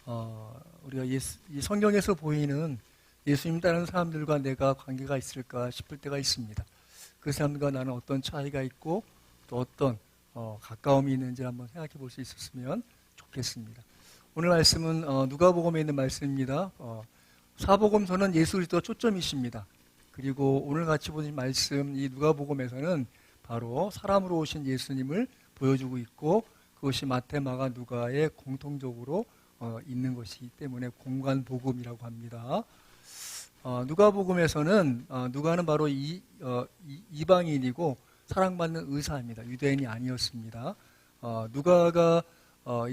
우리가 이 성경에서 보이는 예수님 따르는 사람들과 내가 관계가 있을까 싶을 때가 있습니다. 그 사람들과 나는 어떤 차이가 있고 또 어떤 가까움이 있는지 한번 생각해 볼 수 있었으면 좋겠습니다. 오늘 말씀은 누가복음에 있는 말씀입니다. 사복음서는 예수 그리스도가 초점이십니다. 그리고 오늘 같이 보는 말씀 이 누가복음에서는 바로 사람으로 오신 예수님을 보여주고 있고 그것이 마태, 마가, 누가에 공통적으로 있는 것이기 때문에 공관복음이라고 합니다. 누가복음에서는 누가는 바로 이방인이고 사랑받는 의사입니다. 유대인이 아니었습니다. 누가가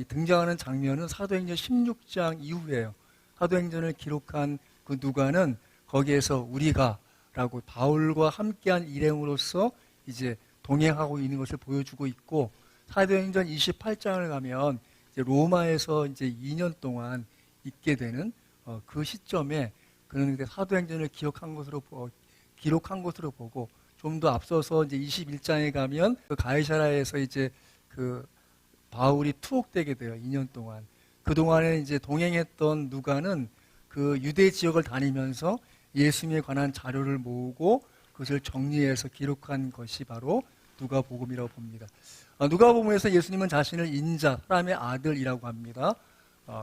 등장하는 장면은 사도행전 16장 이후에요. 사도행전을 기록한 그 누가는 거기에서 우리가 라고 바울과 함께한 일행으로서 이제 동행하고 있는 것을 보여주고 있고 사도행전 28장을 가면 이제 로마에서 이제 2년 동안 있게 되는 그 시점에 그는 사도행전을 기록한 것으로 보고 좀 더 앞서서 이제 21장에 가면 그 가이사라에서 이제 그 바울이 투옥되게 돼요. 2년 동안. 그 동안에 이제 동행했던 누가는 그 유대 지역을 다니면서 예수님에 관한 자료를 모으고 그것을 정리해서 기록한 것이 바로 누가복음이라고 봅니다. 누가복음에서 예수님은 자신을 인자, 사람의 아들이라고 합니다.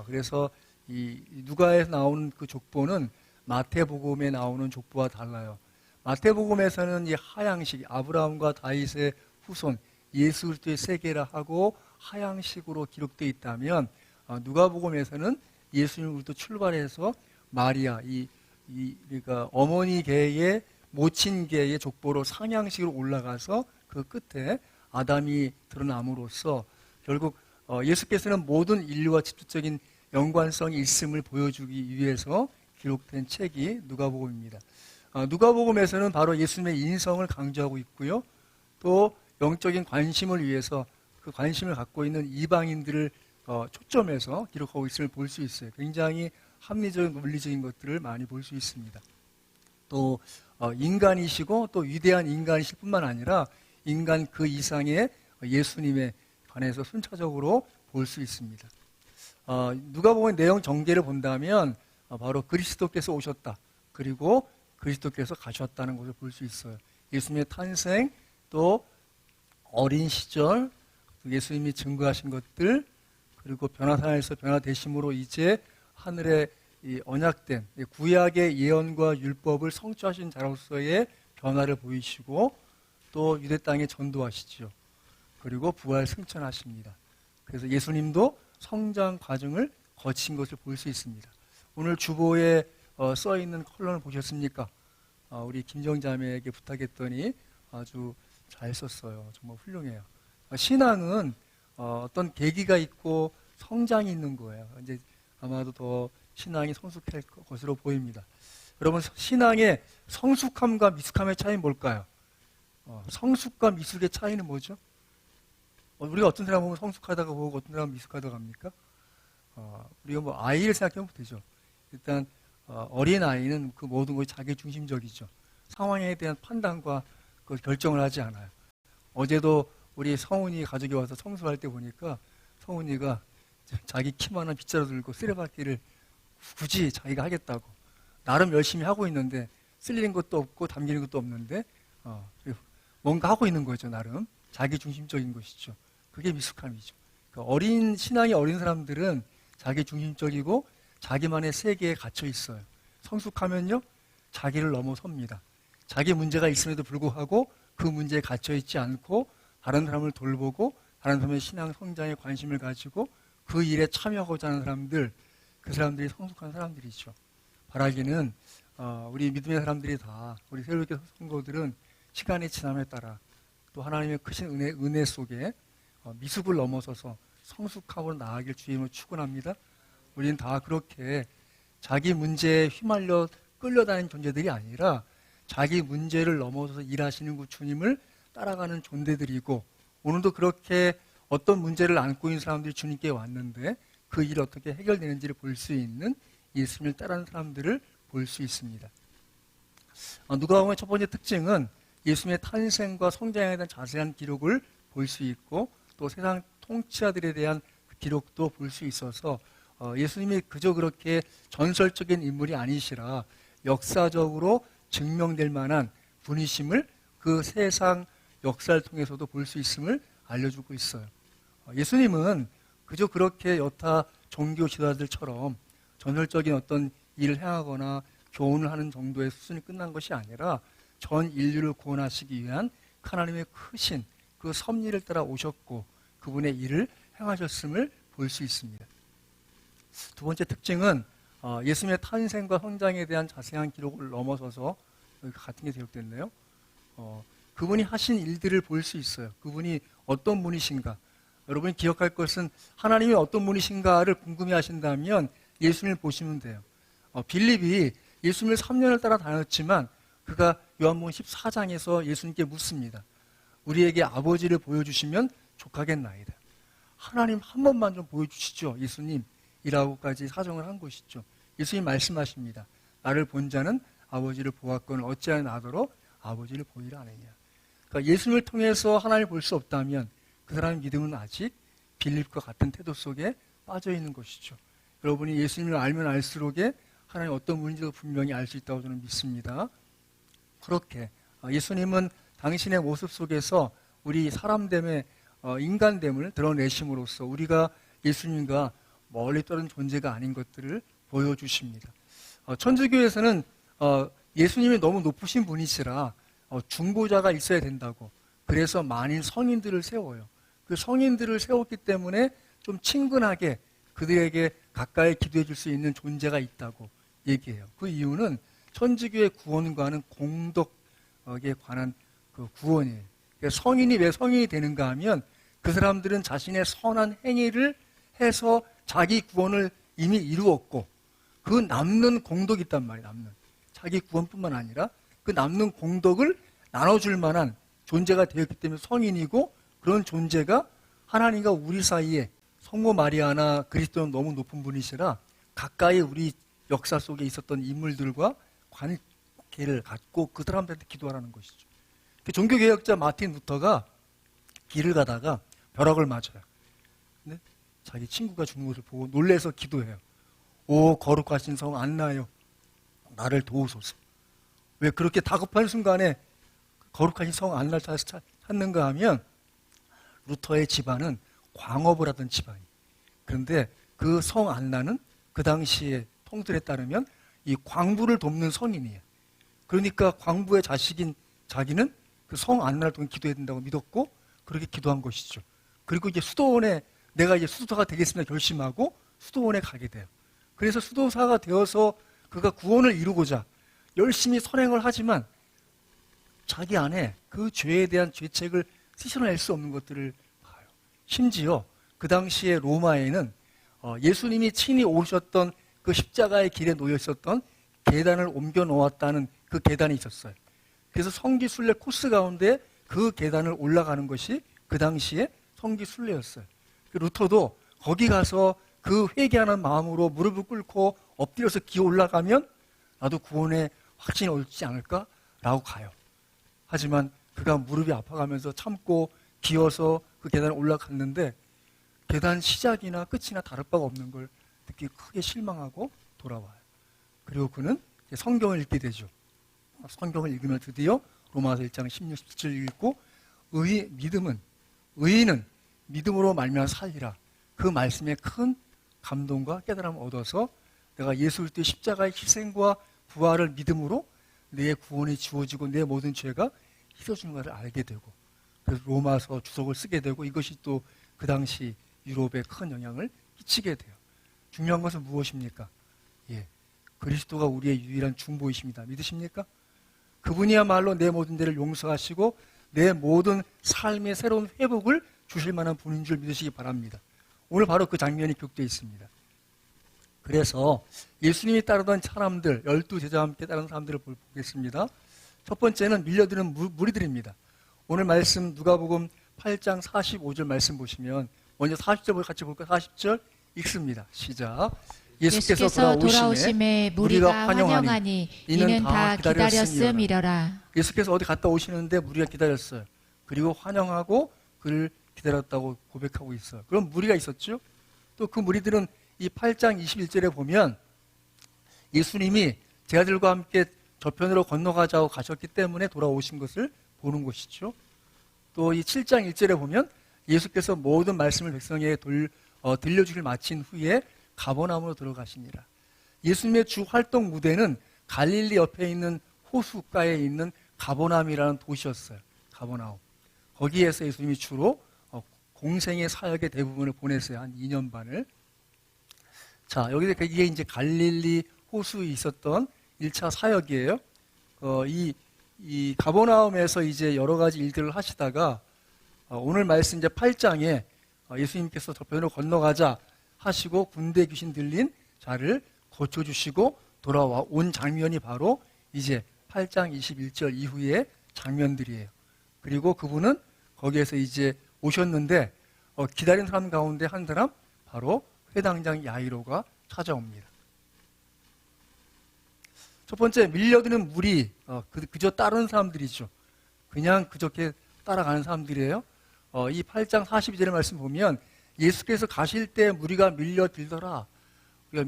그래서 이 누가에 나오는 그 족보는 마태복음에 나오는 족보와 달라요. 마태복음에서는 이 하양식, 아브라함과 다윗의 후손, 예수 그리스도의 세계라 하고 하양식으로 기록되어 있다면 누가복음에서는 예수님으로부터 출발해서 마리아, 그러니까 어머니계의 모친계의 족보로 상향식으로 올라가서 그 끝에 아담이 드러남으로써 결국 예수께서는 모든 인류와 직접적인 연관성이 있음을 보여주기 위해서 기록된 책이 누가복음입니다. 누가복음에서는 바로 예수님의 인성을 강조하고 있고요. 또 영적인 관심을 위해서 그 관심을 갖고 있는 이방인들을 초점해서 기록하고 있음을 볼 수 있어요. 굉장히 합리적인 논리적인 것들을 많이 볼 수 있습니다. 또 인간이시고 또 위대한 인간이실 뿐만 아니라 인간 그 이상의 예수님에 관해서 순차적으로 볼 수 있습니다. 누가복음 내용 전개를 본다면 바로 그리스도께서 오셨다. 그리고 그리스도께서 가셨다는 것을 볼 수 있어요. 예수님의 탄생, 또 어린 시절, 예수님이 증거하신 것들, 그리고 변화산에서 변화되심으로 이제 하늘의 이 언약된 구약의 예언과 율법을 성취하신 자로서의 변화를 보이시고 또 유대 땅에 전도하시죠. 그리고 부활 승천하십니다. 그래서 예수님도 성장 과정을 거친 것을 볼 수 있습니다. 오늘 주보에 써있는 컬럼을 보셨습니까? 우리 김정자매에게 부탁했더니 아주 잘 썼어요. 정말 훌륭해요. 신앙은 어떤 계기가 있고 성장이 있는 거예요. 이제 아마도 더 신앙이 성숙할 것으로 보입니다. 여러분, 신앙의 성숙함과 미숙함의 차이는 뭘까요? 성숙과 미숙의 차이는 뭐죠? 우리가 어떤 사람 보면 성숙하다고 보고 어떤 사람은 미숙하다고 합니까? 우리가 뭐 아이를 생각하면 되죠. 일단 어린 아이는 그 모든 것이 자기 중심적이죠. 상황에 대한 판단과 그 결정을 하지 않아요. 어제도 우리 성훈이 가족이 와서 청소할 때 보니까 성훈이가 자기 키만한 빗자루 들고 쓰레받기를 굳이 자기가 하겠다고 나름 열심히 하고 있는데 쓸리는 것도 없고 담기는 것도 없는데 뭔가 하고 있는 거죠. 나름 자기 중심적인 것이죠. 그게 미숙함이죠. 그러니까 신앙이 어린 사람들은 자기 중심적이고 자기만의 세계에 갇혀 있어요. 성숙하면요 자기를 넘어섭니다. 자기 문제가 있음에도 불구하고 그 문제에 갇혀 있지 않고 다른 사람을 돌보고 다른 사람의 신앙 성장에 관심을 가지고 그 일에 참여하고자 하는 사람들, 그 사람들이 성숙한 사람들이죠. 바라기는 우리 믿음의 사람들이 다 우리 새롭게 성도들은 시간이 지남에 따라 또 하나님의 크신 은혜 속에 미숙을 넘어서서 성숙하고 나아길 주임을 축원합니다. 우리는 다 그렇게 자기 문제에 휘말려 끌려다니는 존재들이 아니라 자기 문제를 넘어서서 일하시는 그 주님을 따라가는 존재들이고 오늘도 그렇게 어떤 문제를 안고 있는 사람들이 주님께 왔는데 그 일이 어떻게 해결되는지를 볼 수 있는 예수님을 따르는 사람들을 볼 수 있습니다. 누가복음의 첫 번째 특징은 예수님의 탄생과 성장에 대한 자세한 기록을 볼 수 있고 또 세상 통치자들에 대한 기록도 볼 수 있어서 예수님이 그저 그렇게 전설적인 인물이 아니시라 역사적으로 증명될 만한 분이심을 그 세상 역사를 통해서도 볼 수 있음을 알려주고 있어요. 예수님은 그저 그렇게 여타 종교 지도자들처럼 전설적인 어떤 일을 행하거나 교훈을 하는 정도의 수준이 끝난 것이 아니라 전 인류를 구원하시기 위한 하나님의 크신 그 섭리를 따라 오셨고 그분의 일을 행하셨음을 볼 수 있습니다. 두 번째 특징은 예수님의 탄생과 성장에 대한 자세한 기록을 넘어서서 같은 게 기록됐네요. 그분이 하신 일들을 볼 수 있어요. 그분이 어떤 분이신가. 여러분이 기억할 것은 하나님이 어떤 분이신가를 궁금해 하신다면 예수님을 보시면 돼요. 빌립이 예수님을 3년을 따라 다녔지만 그가 요한복음 14장에서 예수님께 묻습니다. 우리에게 아버지를 보여주시면 족하겠나이다. 하나님 한 번만 좀 보여주시죠, 예수님. 이라고까지 사정을 한 것이죠. 예수님 말씀하십니다. 나를 본 자는 아버지를 보았거늘 어찌하여 나더러 아버지를 보이라 하느냐. 그러니까 예수님을 통해서 하나님을 볼 수 없다면 그 사람의 믿음은 아직 빌립과 같은 태도 속에 빠져 있는 것이죠. 여러분이 예수님을 알면 알수록에 하나님 어떤 분인지도 분명히 알 수 있다고 저는 믿습니다. 그렇게 예수님은 당신의 모습 속에서 우리 사람됨의 인간됨을 드러내심으로써 우리가 예수님과 멀리 떨어진 존재가 아닌 것들을 보여주십니다. 천주교에서는 예수님이 너무 높으신 분이시라 중보자가 있어야 된다고 그래서 많은 성인들을 세워요. 그 성인들을 세웠기 때문에 좀 친근하게 그들에게 가까이 기도해 줄 수 있는 존재가 있다고 얘기해요. 그 이유는 천주교의 구원과는 공덕에 관한 그 구원이에요. 그러니까 성인이 왜 성인이 되는가 하면 그 사람들은 자신의 선한 행위를 해서 자기 구원을 이미 이루었고 그 남는 공덕이 있단 말이에요. 남는 자기 구원뿐만 아니라 그 남는 공덕을 나눠줄 만한 존재가 되었기 때문에 성인이고 그런 존재가 하나님과 우리 사이에 성모 마리아나 그리스도는 너무 높은 분이시라 가까이 우리 역사 속에 있었던 인물들과 관계를 갖고 그 사람들한테 기도하라는 것이죠. 종교개혁자 마틴 루터가 길을 가다가 벼락을 맞아요. 근데 자기 친구가 죽는 것을 보고 놀래서 기도해요. 오 거룩하신 성 안나요. 나를 도우소서. 왜 그렇게 다급한 순간에 거룩하신 성 안나를 찾는가 하면 루터의 집안은 광업을 하던 집안이에요. 그런데 그 성 안나는 그 당시에 통틀에 따르면 이 광부를 돕는 성인이에요. 그러니까 광부의 자식인 자기는 그 성 안나를 통해 기도해야 된다고 믿었고 그렇게 기도한 것이죠. 그리고 이제 수도원에 내가 이제 수도사가 되겠습니다 결심하고 수도원에 가게 돼요. 그래서 수도사가 되어서 그가 구원을 이루고자 열심히 선행을 하지만 자기 안에 그 죄에 대한 죄책을 씻어낼 수 없는 것들을 봐요. 심지어 그 당시에 로마에는 예수님이 친히 오셨던 그 십자가의 길에 놓여 있었던 계단을 옮겨 놓았다는 그 계단이 있었어요. 그래서 성지순례 코스 가운데 그 계단을 올라가는 것이 그 당시에 성지순례였어요. 루터도 거기 가서 그 회개하는 마음으로 무릎을 꿇고 엎드려서 기어 올라가면 나도 구원의 확신이 올지 않을까라고 가요. 하지만 그가 무릎이 아파가면서 참고 기어서 그 계단을 올라갔는데 계단 시작이나 끝이나 다를 바가 없는 걸 느끼고 크게 실망하고 돌아와요. 그리고 그는 성경을 읽게 되죠. 성경을 읽으면 드디어 로마서 1장 16, 17절 읽고 의인은 믿음으로 말미암아 살리라. 그 말씀에 큰 감동과 깨달음을 얻어서 내가 예수 그리스도의 십자가의 희생과 부활을 믿음으로 내 구원이 주어지고 내 모든 죄가 씻어주는 것을 알게 되고 그래서 로마서 주석을 쓰게 되고 이것이 또 그 당시 유럽에 큰 영향을 끼치게 돼요. 중요한 것은 무엇입니까? 그리스도가 우리의 유일한 중보이십니다. 믿으십니까? 그분이야말로 내 모든 죄를 용서하시고 내 모든 삶의 새로운 회복을 주실 만한 분인 줄 믿으시기 바랍니다. 오늘 바로 그 장면이 기록되어 있습니다. 그래서 예수님이 따르던 사람들, 12제자와 함께 따르는 사람들을 보겠습니다. 첫 번째는 밀려드는 무리들입니다. 오늘 말씀 누가복음 8장 45절 말씀 보시면 먼저 40절 같이 볼까요? 40절 읽습니다. 시작. 예수께서 돌아오심에 무리가 환영하니 이는 다 기다렸음이러라. 예수께서 어디 갔다 오시는데 무리가 기다렸어요. 그리고 환영하고 그를 기다렸다고 고백하고 있어요. 그럼 무리가 있었죠. 또 그 무리들은 이 8장 21절에 보면 예수님이 제 아들과 함께 저편으로 건너가자고 가셨기 때문에 돌아오신 것을 보는 것이죠. 또 이 7장 1절에 보면 예수께서 모든 말씀을 백성에게 들려주기를 마친 후에 가버나움으로 들어가시니라. 예수님의 주 활동 무대는 갈릴리 옆에 있는 호수가에 있는 가버나움이라는 도시였어요. 가버나움. 거기에서 예수님이 주로 공생의 사역의 대부분을 보냈어요. 한 2년 반을. 자, 여기서 이게 이제 갈릴리 호수에 있었던 1차 사역이에요. 이 가버나움에서 이제 여러 가지 일들을 하시다가 오늘 말씀 이제 8장에 예수님께서 저편으로 건너가자 하시고 군대 귀신 들린 자를 고쳐주시고 돌아온 장면이 바로 이제 8장 21절 이후의 장면들이에요. 그리고 그분은 거기에서 이제 오셨는데 기다린 사람 가운데 한 사람 바로 회당장 야이로가 찾아옵니다. 첫 번째, 밀려드는 무리, 그저 따르는 사람들이죠. 그냥 그저께 따라가는 사람들이에요. 이 8장 42절의 말씀 보면 예수께서 가실 때 무리가 밀려들더라.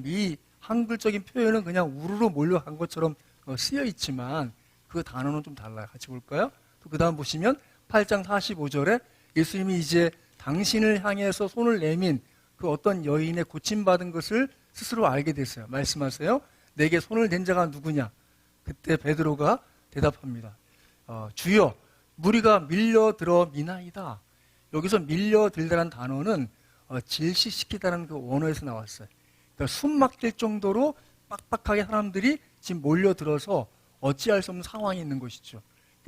이 한글적인 표현은 그냥 우르르 몰려간 것처럼 쓰여 있지만 그 단어는 좀 달라요. 같이 볼까요? 또 그 다음 보시면 8장 45절에 예수님이 이제 당신을 향해서 손을 내민 그 어떤 여인의 고침받은 것을 스스로 알게 됐어요. 말씀하세요. 내게 손을 댄 자가 누구냐? 그때 베드로가 대답합니다. 주여, 무리가 밀려들어 미나이다. 여기서 밀려들다라는 단어는 질시시키다는 그 원어에서 나왔어요. 그러니까 숨 막힐 정도로 빡빡하게 사람들이 지금 몰려들어서 어찌할 수 없는 상황이 있는 것이죠.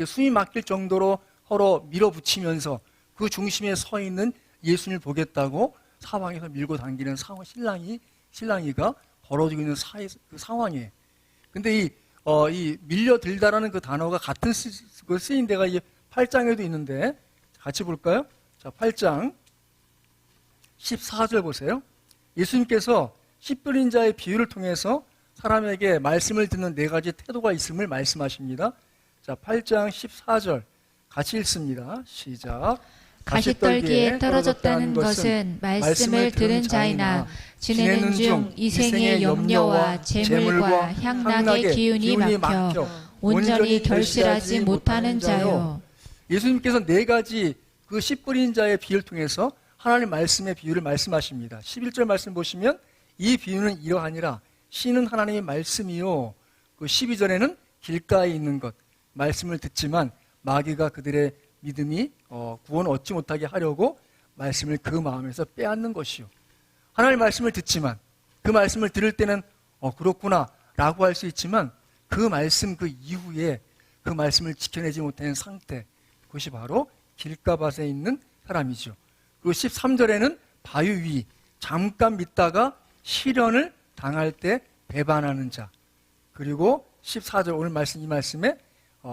숨이 막힐 정도로 서로 밀어붙이면서 그 중심에 서 있는 예수님을 보겠다고 사방에서 밀고 당기는 신랑이가 벌어지고 있는 그 상황이에요. 근데 이 밀려들다라는 그 단어가 같은 쓰인 데가 8장에도 있는데 같이 볼까요? 자, 8장 14절 보세요. 예수님께서 씨 뿌린 자의 비유를 통해서 사람에게 말씀을 듣는 네 가지 태도가 있음을 말씀하십니다. 자, 8장 14절 같이 읽습니다. 시작. 가시떨기에 떨어졌다는 것은 말씀을 들은 자이나 지내는 중 이생의 염려와 재물과 향락의 기운이 막혀 온전히 결실하지 못하는 자요. 예수님께서 네 가지 그 씨 뿌린 자의 비유를 통해서 하나님 말씀의 비유를 말씀하십니다. 11절 말씀 보시면 이 비유는 이러하니라. 씨는 하나님의 말씀이요. 그 12절에는 길가에 있는 것, 말씀을 듣지만 마귀가 그들의 믿음이 구원 얻지 못하게 하려고 말씀을 그 마음에서 빼앗는 것이요. 하나님의 말씀을 듣지만 그 말씀을 들을 때는 그렇구나 라고 할 수 있지만 그 말씀 그 이후에 그 말씀을 지켜내지 못하는 상태, 그것이 바로 길가밭에 있는 사람이죠. 그리고 13절에는 바위 위 잠깐 믿다가 시련을 당할 때 배반하는 자. 그리고 14절 오늘 말씀 이 말씀에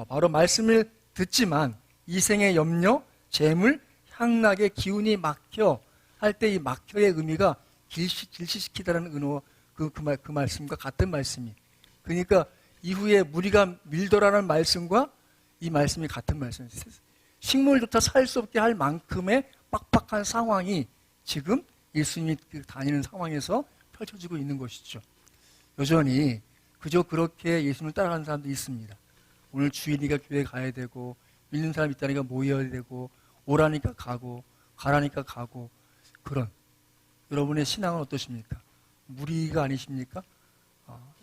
바로 말씀을 듣지만 이생의 염려, 재물, 향락의 기운이 막혀 할 때 이 막혀의 의미가 길시시키다라는 은어 그 말씀과 같은 말씀이. 그러니까 이후에 무리가 밀더라는 말씀과 이 말씀이 같은 말씀이에요. 식물조차 살 수 없게 할 만큼의 빡빡한 상황이 지금 예수님이 다니는 상황에서 펼쳐지고 있는 것이죠. 여전히 그저 그렇게 예수님을 따라가는 사람도 있습니다. 오늘 주일이니까 교회 가야 되고 믿는 사람 있다니까 모여야 되고 오라니까 가고 가라니까 가고 그런 여러분의 신앙은 어떠십니까? 무리가 아니십니까?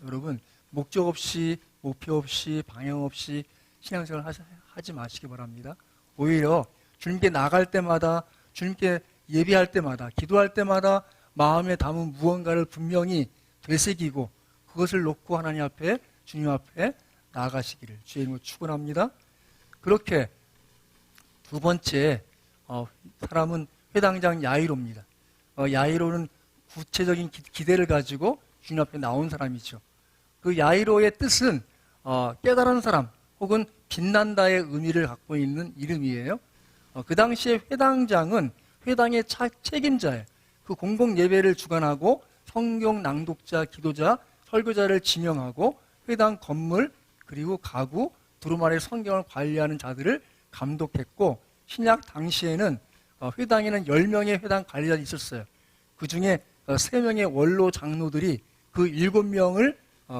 여러분 목적 없이 목표 없이 방향 없이 신앙생활 하지 마시기 바랍니다. 오히려 주님께 나갈 때마다 주님께 예배할 때마다 기도할 때마다 마음에 담은 무언가를 분명히 되새기고 그것을 놓고 하나님 앞에 주님 앞에 나아가시기를 주의 이름으로 축원합니다. 그렇게 두 번째 사람은 회당장 야이로입니다. 야이로는 구체적인 기대를 가지고 주님 앞에 나온 사람이죠. 그 야이로의 뜻은 깨달은 사람 혹은 빛난다의 의미를 갖고 있는 이름이에요. 그 당시에 회당장은 회당의 책임자예요. 그 공공 예배를 주관하고 성경 낭독자, 기도자, 설교자를 지명하고 회당 건물 그리고 가구, 두루마리 성경을 관리하는 자들을 감독했고 신약 당시에는 회당에는 10명의 회당 관리자들이 있었어요. 그 중에 3명의 원로 장로들이 그 7명을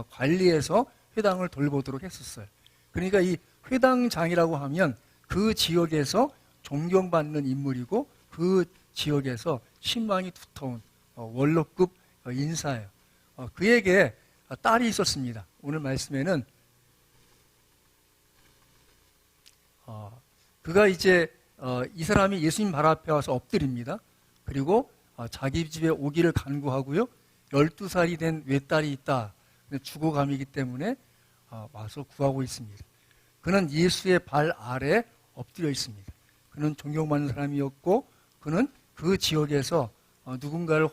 관리해서 회당을 돌보도록 했었어요. 그러니까 이 회당장이라고 하면 그 지역에서 존경받는 인물이고 그 지역에서 신망이 두터운 원로급 인사예요. 그에게 딸이 있었습니다. 오늘 말씀에는 그가 이제 이 사람이 예수님 발 앞에 와서 엎드립니다. 그리고 자기 집에 오기를 간구하고요. 12살이 된 외딸이 있다. 죽어감이기 때문에 와서 구하고 있습니다. 그는 예수의 발 아래 엎드려 있습니다. 그는 존경받는 사람이었고 그는 그 지역에서 누군가를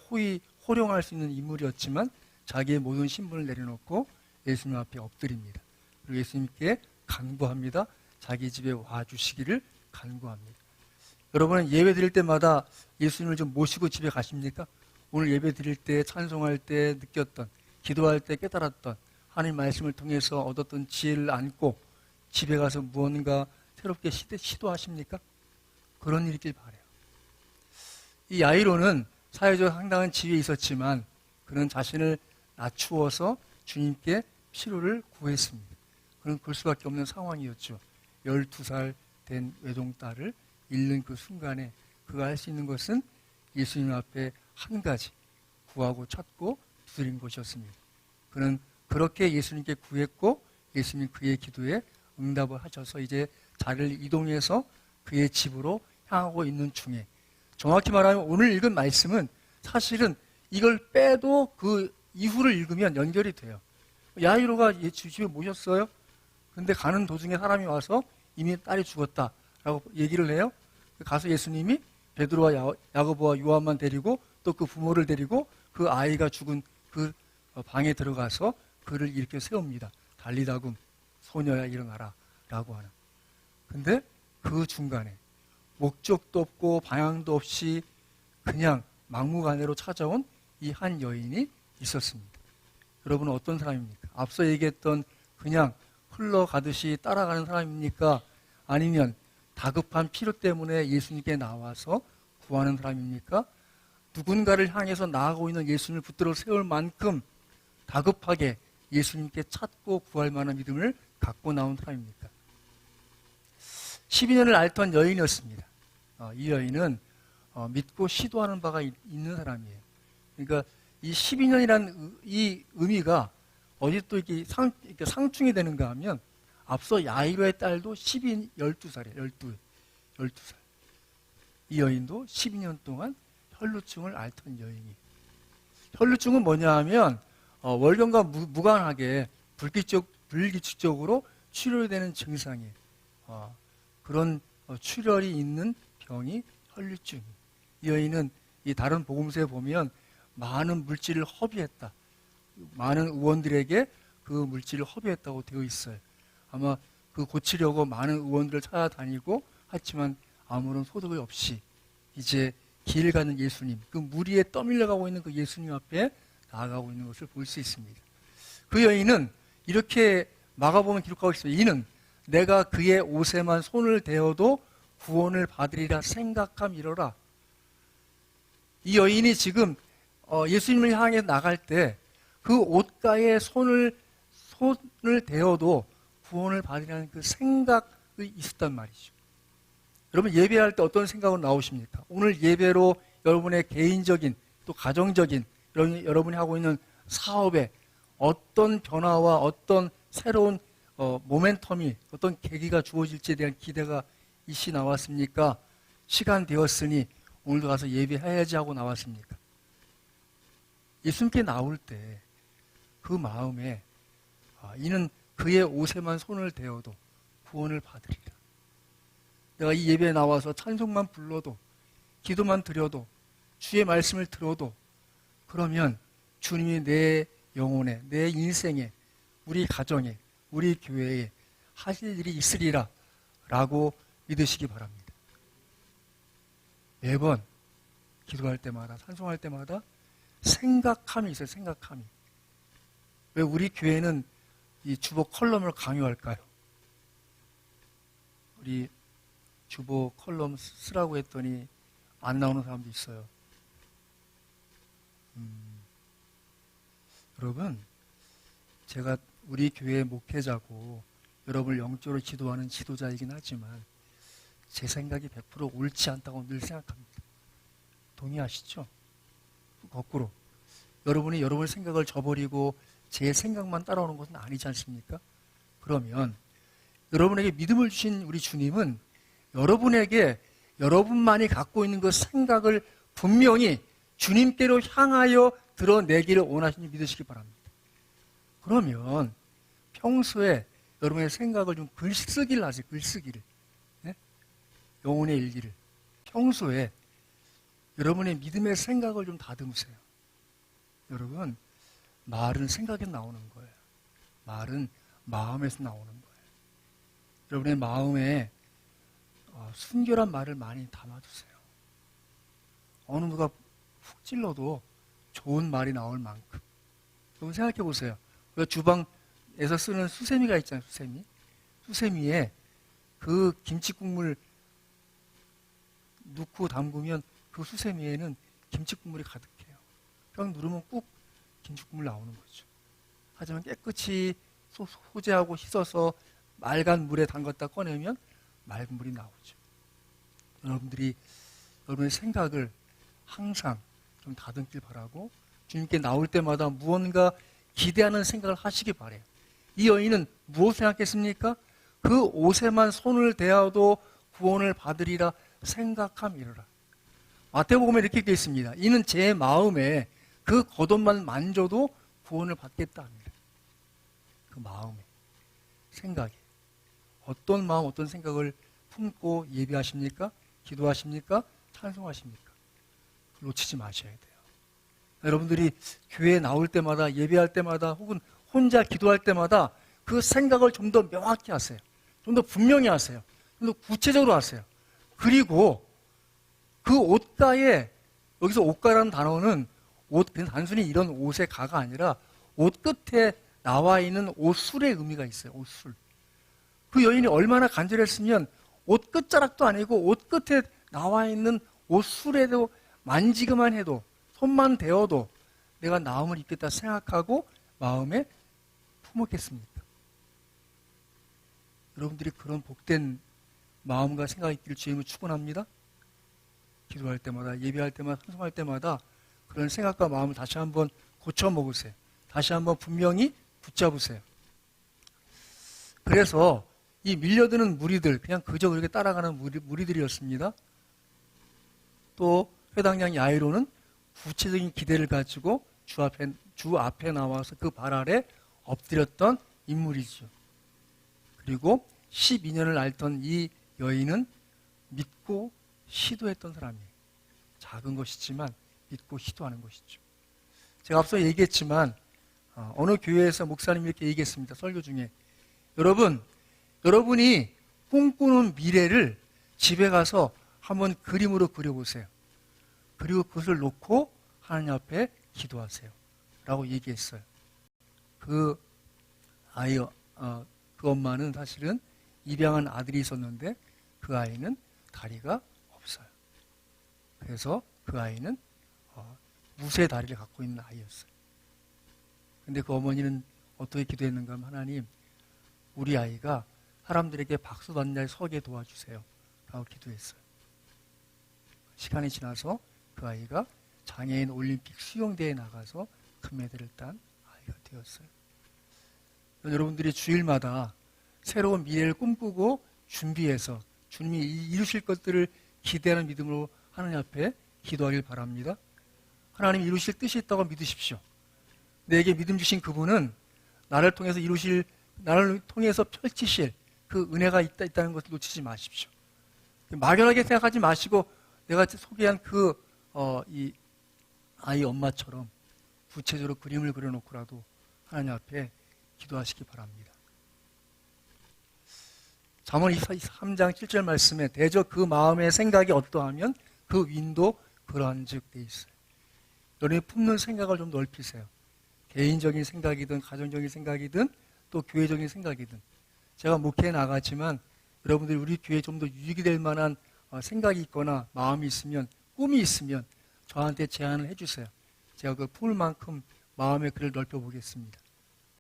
호령할 수 있는 인물이었지만 자기의 모든 신분을 내려놓고 예수님 앞에 엎드립니다. 그리고 예수님께 간구합니다. 자기 집에 와주시기를 간구합니다. 여러분은 예배 드릴 때마다 예수님을 좀 모시고 집에 가십니까? 오늘 예배 드릴 때, 찬송할 때 느꼈던, 기도할 때 깨달았던 하나님 말씀을 통해서 얻었던 지혜를 안고 집에 가서 무언가 새롭게 시도하십니까? 그런 일이길 바라요. 이 야이로는 사회적 상당한 지위에 있었지만 그는 자신을 낮추어서 주님께 치료를 구했습니다. 그는 그럴 수밖에 없는 상황이었죠. 12살 된 외동딸을 잃는 그 순간에 그가 할 수 있는 것은 예수님 앞에 한 가지 구하고 찾고 두드린 것이었습니다. 그는 그렇게 예수님께 구했고 예수님 그의 기도에 응답을 하셔서 이제 자리를 이동해서 그의 집으로 향하고 있는 중에, 정확히 말하면 오늘 읽은 말씀은 사실은 이걸 빼도 그 이후를 읽으면 연결이 돼요. 야이로가 집에 모셨어요. 근데 가는 도중에 사람이 와서 이미 딸이 죽었다라고 얘기를 해요. 가서 예수님이 베드로와 야고보와 요한만 데리고 또 그 부모를 데리고 그 아이가 죽은 그 방에 들어가서 그를 이렇게 세웁니다. 달리다금 소녀야 일어나라 라고 하는. 근데 그 중간에 목적도 없고 방향도 없이 그냥 막무가내로 찾아온 이 한 여인이 있었습니다. 여러분은 어떤 사람입니까? 앞서 얘기했던 그냥 흘러가듯이 따라가는 사람입니까? 아니면 다급한 필요 때문에 예수님께 나와서 구하는 사람입니까? 누군가를 향해서 나아가고 있는 예수님을 붙들어 세울 만큼 다급하게 예수님께 찾고 구할 만한 믿음을 갖고 나온 사람입니까? 12년을 앓던 여인이었습니다. 이 여인은 믿고 시도하는 바가 있는 사람이에요. 그러니까 이 12년이라는 이 의미가 어디 또 이렇게 상충이 되는가 하면 앞서 야이로의 딸도 12살이에요. 12살. 이 여인도 12년 동안 혈루증을 앓던 여인이. 혈루증은 뭐냐 하면 월경과 무관하게 불규칙적으로 출혈되는 증상이에요. 그런 출혈이 있는 병이 혈루증이에요. 이 여인은 이 다른 복음서에 보면 많은 물질을 허비했다. 많은 의원들에게 그 물질을 허비했다고 되어 있어요. 아마 그 고치려고 많은 의원들을 찾아다니고 했지만 아무런 소득이 없이 이제 길 가는 예수님, 그 무리에 떠밀려가고 있는 그 예수님 앞에 나아가고 있는 것을 볼 수 있습니다. 그 여인은 이렇게 마가복음에 기록하고 있어요. 이는 내가 그의 옷에만 손을 대어도 구원을 받으리라 생각함이로라. 이 여인이 지금 예수님을 향해 나갈 때 그 옷가에 손을 대어도 구원을 받으리라는 그 생각이 있었단 말이죠. 여러분 예배할 때 어떤 생각으로 나오십니까? 오늘 예배로 여러분의 개인적인 또 가정적인 여러분이 하고 있는 사업에 어떤 변화와 어떤 새로운 모멘텀이 어떤 계기가 주어질지에 대한 기대가 이시 나왔습니까? 시간 되었으니 오늘도 가서 예배해야지 하고 나왔습니까? 예수님께 나올 때 그 마음에 이는 그의 옷에만 손을 대어도 구원을 받으리라. 내가 이 예배에 나와서 찬송만 불러도 기도만 드려도 주의 말씀을 들어도 그러면 주님이 내 영혼에 내 인생에 우리 가정에 우리 교회에 하실 일이 있으리라 라고 믿으시기 바랍니다. 매번 기도할 때마다 찬송할 때마다 생각함이 있어요. 생각함이. 왜 우리 교회는 이 주보 컬럼을 강요할까요? 우리 주보 컬럼 쓰라고 했더니 안 나오는 사람도 있어요. 여러분, 제가 우리 교회 목회자고 여러분을 영적으로 지도하는 지도자이긴 하지만 제 생각이 100% 옳지 않다고 늘 생각합니다. 동의하시죠? 거꾸로 여러분이 여러분의 생각을 저버리고 제 생각만 따라오는 것은 아니지 않습니까? 그러면 여러분에게 믿음을 주신 우리 주님은 여러분에게 여러분만이 갖고 있는 그 생각을 분명히 주님께로 향하여 드러내기를 원하시니 믿으시기 바랍니다. 그러면 평소에 여러분의 생각을 좀 글쓰기를 하세요. 글쓰기를. 네? 영혼의 일기를. 평소에 여러분의 믿음의 생각을 좀 다듬으세요. 여러분, 말은 생각에서 나오는 거예요. 말은 마음에서 나오는 거예요. 여러분의 마음에 순결한 말을 많이 담아두세요. 어느 누가 훅 찔러도 좋은 말이 나올 만큼. 여러분 생각해 보세요. 우리가 주방에서 쓰는 수세미가 있잖아요. 수세미. 수세미에 그 김치국물 넣고 담그면 그 수세미에는 김치국물이 가득해요. 그냥 누르면 꾹 김치국물 나오는 거죠. 하지만 깨끗이 소재하고 씻어서 맑은 물에 담갔다 꺼내면 맑은 물이 나오죠. 여러분들이 여러분의 생각을 항상 좀 다듬길 바라고 주님께 나올 때마다 무언가 기대하는 생각을 하시기 바래요. 이 여인은 무엇을 생각했습니까? 그 옷에만 손을 대어도 구원을 받으리라 생각함이로라. 마태복음에 이렇게 되어 있습니다. 이는 제 마음에 그 겉옷만 만져도 구원을 받겠다 합니다. 그 마음에, 생각에 어떤 마음, 어떤 생각을 품고 예배하십니까? 기도하십니까? 찬송하십니까? 놓치지 마셔야 돼요. 여러분들이 교회에 나올 때마다, 예배할 때마다, 혹은 혼자 기도할 때마다 그 생각을 좀 더 명확히 하세요. 좀 더 분명히 하세요. 좀 더 구체적으로 하세요. 그리고 그 옷가에, 여기서 옷가라는 단어는 그냥 단순히 이런 옷의 가가 아니라 옷 끝에 나와 있는 옷술의 의미가 있어요. 옷술. 그 여인이 얼마나 간절했으면 옷 끝자락도 아니고 옷 끝에 나와 있는 옷술에도 만지기만 해도, 손만 대어도 내가 나음을 입겠다 생각하고 마음에 품었겠습니까? 여러분들이 그런 복된 마음과 생각이 있기를 주님을 축원합니다. 기도할 때마다, 예배할 때마다, 찬송할 때마다 그런 생각과 마음을 다시 한번 고쳐 먹으세요. 다시 한번 분명히 붙잡으세요. 그래서 이 밀려드는 무리들, 그냥 그저 그렇게 따라가는 무리들이었습니다. 또 회당장 야이로는 구체적인 기대를 가지고 주 앞에 나와서 그 발 아래 엎드렸던 인물이죠. 그리고 12년을 앓던 이 여인은 믿고 시도했던 사람이에요. 작은 것이지만 믿고 시도하는 것이죠. 제가 앞서 얘기했지만 어느 교회에서 목사님이 이렇게 얘기했습니다. 설교 중에. 여러분이 꿈꾸는 미래를 집에 가서 한번 그림으로 그려보세요. 그리고 그것을 놓고 하나님 앞에 기도하세요. 라고 얘기했어요. 그 엄마는 사실은 입양한 아들이 있었는데 그 아이는 다리가 없어요. 그래서 그 아이는 무쇠 다리를 갖고 있는 아이였어요. 근데 그 어머니는 어떻게 기도했는가 하면 하나님, 우리 아이가 사람들에게 박수 받는 자리에 서게 도와주세요. 라고 기도했어요. 시간이 지나서 그 아이가 장애인 올림픽 수영대회에 나가서 금메달을 딴 아이가 되었어요. 여러분들이 주일마다 새로운 미래를 꿈꾸고 준비해서 주님이 이루실 것들을 기대하는 믿음으로 하나님 앞에 기도하길 바랍니다. 하나님 이루실 뜻이 있다고 믿으십시오. 내게 믿음 주신 그분은 나를 통해서 펼치실 그 은혜가 있다는 것을 놓치지 마십시오. 막연하게 생각하지 마시고 내가 소개한 이 아이 엄마처럼 구체적으로 그림을 그려놓고라도 하나님 앞에 기도하시기 바랍니다. 잠언 3장 7절 말씀에 대저 그 마음의 생각이 어떠하면 그 윈도 그러한즉 돼 있어요. 여러분이 품는 생각을 좀 넓히세요. 개인적인 생각이든 가정적인 생각이든 또 교회적인 생각이든. 제가 목회에 나갔지만 여러분들이 우리 교회에 좀 더 유익이 될 만한 생각이 있거나 마음이 있으면, 꿈이 있으면 저한테 제안을 해주세요. 제가 그 풀만큼 마음의 그를 넓혀 보겠습니다.